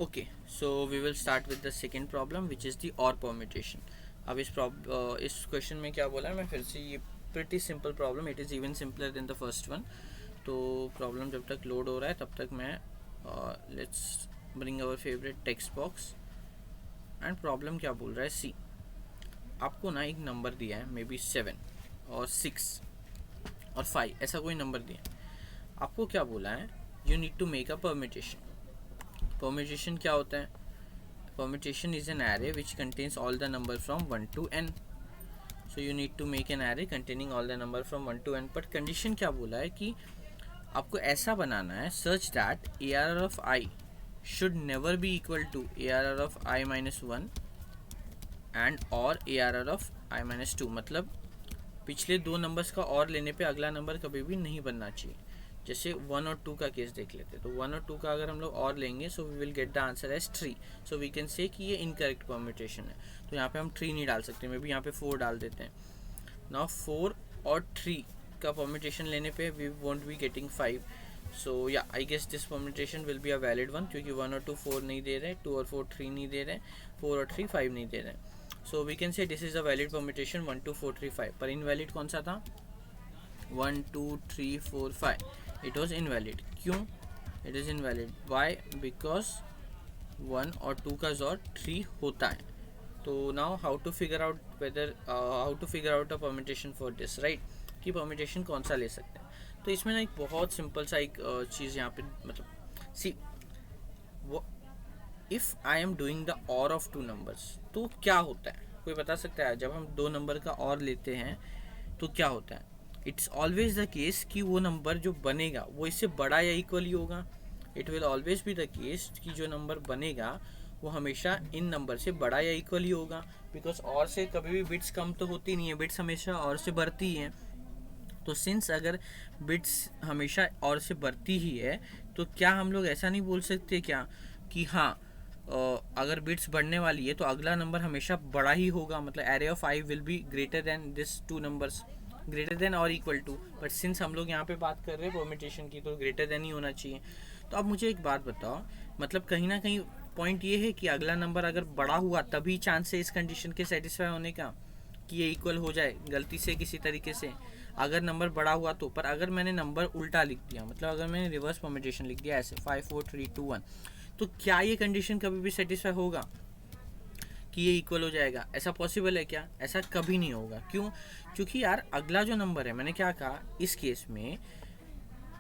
Okay, so we will start with the second problem which is the OR permutation. अब इस question में क्या बोला है, मैं फिर से ये pretty simple problem, it is even simpler than the first one. तो प्रॉब्लम जब तक लोड हो रहा है तब तक मैं let's bring our favourite text box and problem क्या बोल रहा है. सी, आपको ना एक नंबर दिया है, मे बी 7 और 6 और 5, ऐसा कोई नंबर दिया है. आपको क्या बोला है, you need to make a permutation. Permutation क्या होता है? Permutation is an array which contains all the number from 1 to n. So you need to make an array containing all the number from 1 to n. But condition क्या बोला है कि आपको ऐसा बनाना है such that ARR of I should never be equal to ARR of I minus 1 and or ARR of I minus 2. मतलब पिछले दो नंबर्स का और लेने पे अगला नंबर कभी भी नहीं बनना चाहिए. जैसे 1 और 2 का केस देख लेते हैं, तो 1 और 2 का अगर हम लोग और लेंगे so we will get the answer as 3. So we can say कि ये इनकरेक्ट परम्यूटेशन है. तो यहाँ पे हम 3 नहीं डाल सकते, मे बी यहाँ पे 4 डाल देते हैं. नाउ 4 और 3 का परम्यूटेशन लेने पे we won't be getting 5. So yeah I guess this permutation will be a valid one, क्योंकि 1 और 2 4 नहीं दे रहे, 2 और 4 3 नहीं दे रहे, 4 और 3 5 नहीं दे रहे. So we can say this is a valid permutation 1 2 4 3 5. पर इनवैलिड कौन सा था? 1 2 3 4 5. It was invalid. क्यों it is invalid? Why? Because 1 और 2 का जोर 3 होता है. तो now how to figure out whether how to figure out a permutation for this, right? कि permutation कौन सा ले सकते हैं. तो इसमें ना एक बहुत सिंपल सा एक चीज़ यहाँ पे, मतलब सी, वो if I am doing the और ऑफ टू नंबर्स तो क्या होता है, कोई बता सकता है? जब हम दो नंबर का और लेते हैं तो क्या होता है? इट्स ऑलवेज द केस कि वो नंबर जो बनेगा वो इससे बड़ा या इक्वल ही होगा. It will always be the case कि जो नंबर बनेगा वो हमेशा इन नंबर से बड़ा या इक्वल ही होगा. बिकॉज और से कभी भी बिट्स कम तो होती नहीं है, बिट्स हमेशा और से बढ़ती ही हैं. तो सिंस अगर बिट्स हमेशा और से बढ़ती ही है, तो क्या हम लोग ऐसा नहीं बोल सकते क्या कि हाँ, अगर बिट्स बढ़ने वाली है तो अगला नंबर हमेशा बड़ा ही होगा, मतलब array of I will be greater than this two numbers, greater than और इक्वल टू. बट सिंस हम लोग यहाँ पे बात कर रहे हैं परम्यूटेशन की, तो ग्रेटर देन ही होना चाहिए. तो अब मुझे एक बात बताओ, मतलब कहीं ना कहीं पॉइंट ये है कि अगला नंबर अगर बड़ा हुआ तभी चांस है इस कंडीशन के सेटिस्फाई होने का कि ये इक्वल हो जाए गलती से किसी तरीके से, अगर नंबर बड़ा हुआ तो. पर अगर मैंने नंबर उल्टा लिख दिया, मतलब अगर मैंने रिवर्स परम्यूटेशन लिख दिया ऐसे 5 4 3 2 1, तो क्या ये कंडीशन कभी भी सेटिस्फाई होगा कि ये इक्वल हो जाएगा? ऐसा पॉसिबल है क्या? ऐसा कभी नहीं होगा. क्यों? क्योंकि यार अगला जो नंबर है, मैंने क्या कहा इस केस में,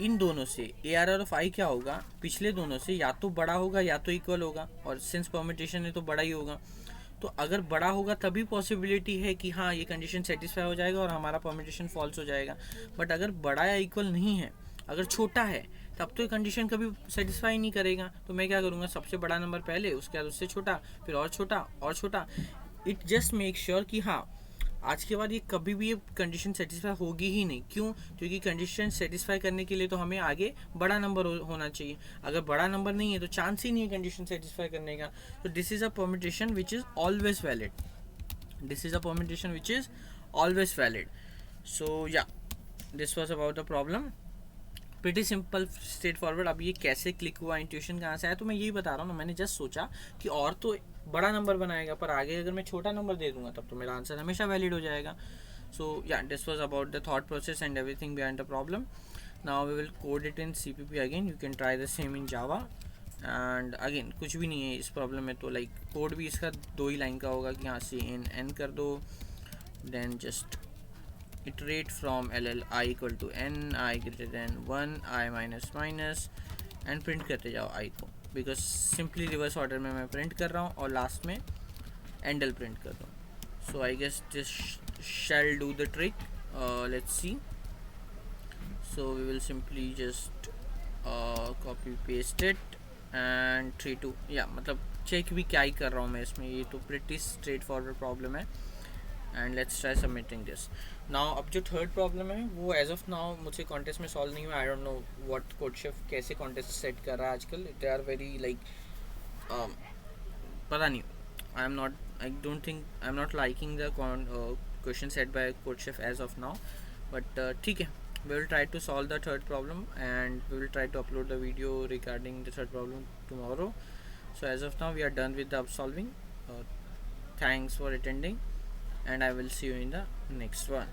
इन दोनों से ए आर ऑफ आई क्या होगा, पिछले दोनों से या तो बड़ा होगा या तो इक्वल होगा, और सिंस परम्यूटेशन है तो बड़ा ही होगा. तो अगर बड़ा होगा तभी पॉसिबिलिटी है कि हाँ ये कंडीशन सेटिस्फाई हो जाएगा और हमारा परम्यूटेशन फॉल्स हो जाएगा. बट अगर बड़ा या इक्वल नहीं है, अगर छोटा है, तब तो ये कंडीशन कभी सेटिस्फाई नहीं करेगा. तो मैं क्या करूँगा, सबसे बड़ा नंबर पहले, उसके बाद उससे छोटा, फिर और छोटा और छोटा. इट जस्ट मेक श्योर कि हाँ आज के बाद ये कभी भी ये कंडीशन सेटिस्फाई होगी ही नहीं. क्यों? क्योंकि कंडीशन सेटिस्फाई करने के लिए तो हमें आगे बड़ा नंबर होना चाहिए. अगर बड़ा नंबर नहीं है तो चांस ही नहीं है कंडीशन सेटिस्फाई करने का. तो this is a permutation which is always valid. This is a permutation which is always valid. So yeah this was about the problem. Pretty simple straightforward. अब ये कैसे क्लिक हुआ, intuition कहाँ से आया, तो मैं यही बता रहा हूँ ना. मैंने जस्ट सोचा कि और तो बड़ा नंबर बनाएगा, पर आगे अगर मैं छोटा नंबर दे दूंगा तब तो मेरा आंसर हमेशा वैलिड हो जाएगा. So yeah this was about the thought process and everything behind the problem. Now we will code it in CPP again. You can try the same in Java. And again कुछ भी नहीं है इस problem में, तो like code भी इसका 2 ही line का होगा कि यहाँ से इन एन कर दो, then just iterate from ll I equal to n, I greater than 1, I minus minus, and print करते जाओ आई को, बिकॉज सिंपली रिवर्स ऑर्डर में मैं प्रिंट कर रहा हूँ और लास्ट में एंडल प्रिंट कर रहा हूँ. So I guess this shall do the trick. Let's see. So we will simply just copy paste it and 3 2, या मतलब चेक भी क्या ही कर रहा हूँ मैं इसमें, ये तो प्रिटी स्ट्रेट फॉरवर्ड प्रॉब्लम है. And let's try submitting this now. अब जो थर्ड प्रॉब्लम है वो एज ऑफ नाउ मुझसे कॉन्टेस्ट में सॉल्व नहीं हुआ. I don't know what CodeChef कैसे कॉन्टेस्ट सेट कर रहा है आजकल. दे आर वेरी लाइक पता नहीं. I don't think I am not liking the question set by CodeChef as of now. But ठीक है, we will try to solve the third problem and we will try to upload the video regarding the third problem tomorrow. So as of now we are done with the solving. Thanks for attending, and I will see you in the next one.